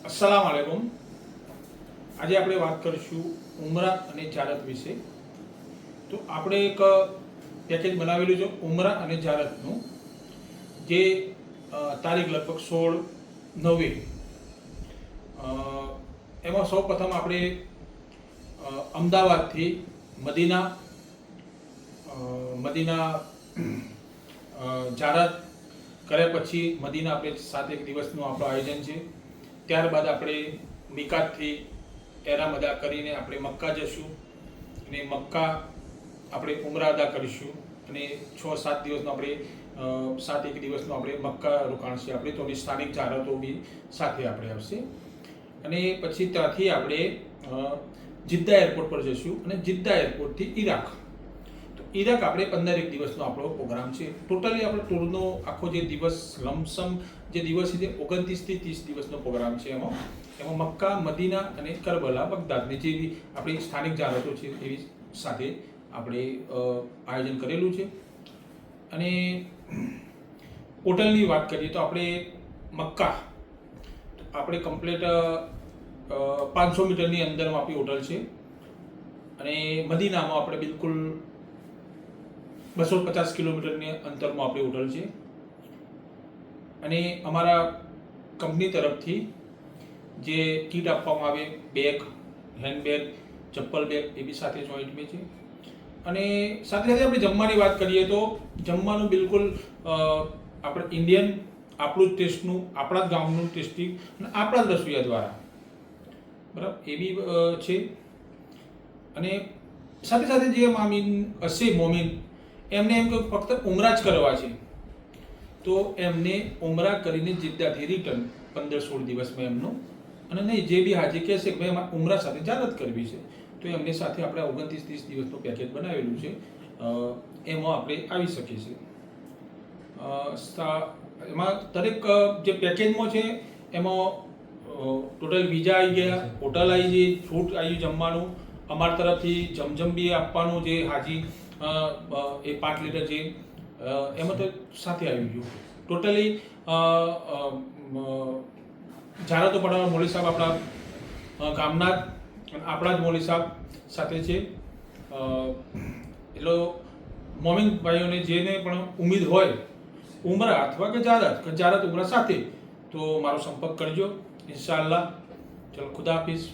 अस्सलाम वालेकुम। आज આપણે વાત કરીશું ઉમરા અને જારત વિશે। તો આપણે એક પેકેજ બનાવેલું છે ઉમરા અને જારતનું, જે તારીખ લગભગ 16/9 એમાં સૌ પ્રથમ આપણે અમદાવાદથી મદીના મદીના જારત કર્યા પછી મદીના આપણે 7 દિવસનું આપણું આયોજન છે। ત્યારબાદ આપણે મિકાતથી એરામ અદા કરીને આપણે મક્કા જશું અને મક્કા આપણે ઉમરા અદા કરીશું અને 6-7 દિવસનો આપણે 7 દિવસનો આપણે મક્કા રોકાણ છે આપણે, તો સ્થાનિક જારતો બી સાથે આપણે આવશે અને પછી ત્યાંથી આપણે જિદ્દા એરપોર્ટ પર જશું અને જિદ્દા એરપોર્ટથી ઈરાક, તો ઈરાક આપણે 15 દિવસનો આપણો પ્રોગ્રામ છે। ટોટલી આપણો ટૂરનો આખો જે દિવસ લમસમ જે દિવસ છે 29 થી 30 દિવસનો પ્રોગ્રામ છે। એમાં મક્કા, મદીના અને કરબલા, બગદાદની જેવી આપણી સ્થાનિક જારતો છે એવી સાથે આપણે આયોજન કરેલું છે। અને હોટલની વાત કરીએ તો આપણે મક્કા આપણે કમ્પ્લીટ 500 મીટરની અંદરમાં આપણી હોટલ છે અને મદીનામાં આપણે બિલકુલ 250 કિલોમીટરની અંતરમાં આપણી હોટલ છે અને અમારા કંપની તરફથી જે કીટ આપવામાં આવે, બેગ, હેન્ડબેગ, ચપ્પલ બેગ એ બી સાથે જોઈન્ટ મેં છે। અને સાથે સાથે આપણે જમવાની વાત કરીએ તો જમવાનું બિલકુલ આપણે ઇન્ડિયન, આપણું જ ટેસ્ટનું, આપણા જ ગામનું ટેસ્ટી અને આપણા જ રસોઈયા દ્વારા, બરાબર, એ બી છે। અને સાથે સાથે જે મામીન હશે મોમીન એમને એમ કે ફક્ત ઉમરા જ કરવા છે, તો એમને ઉમરા કરીને જિદ્દાથી રિટર્ન 15-16 દિવસમાં એમનું, અને નહીં જે બી હાજી કહેશે કે ભાઈ અમારે ઉમરા સાથે જારત કરવી છે, તો એમની સાથે આપણે 29-30 દિવસનું પેકેજ બનાવેલું છે, એમાં આપણે આવી શકીએ છીએ। એમાં દરેક જે પેકેજમાં છે એમાં ટોટલ વિઝા આવી ગયા, હોટલ આવી ગઈ, ફૂડ આવી, જમવાનું અમારા તરફથી જમજમ બી આપવાનું, જે હાજી એ 5 લીટર છે એમાં તો સાથે આવી ગયું। ટોટલી જારતો પડાવવા મૌલવી સાહેબ આપણા ગામના જ આપણા જ મૌલવી સાહેબ સાથે છે। એટલે મોમિન ભાઈઓને જેને પણ ઉમ્મીદ હોય ઉમરા અથવા કે જારત ઉમરા સાથે, તો મારો સંપર્ક કરજો ઇન્શાઅલ્લાહ। ચલો, ખુદા હાફિઝ।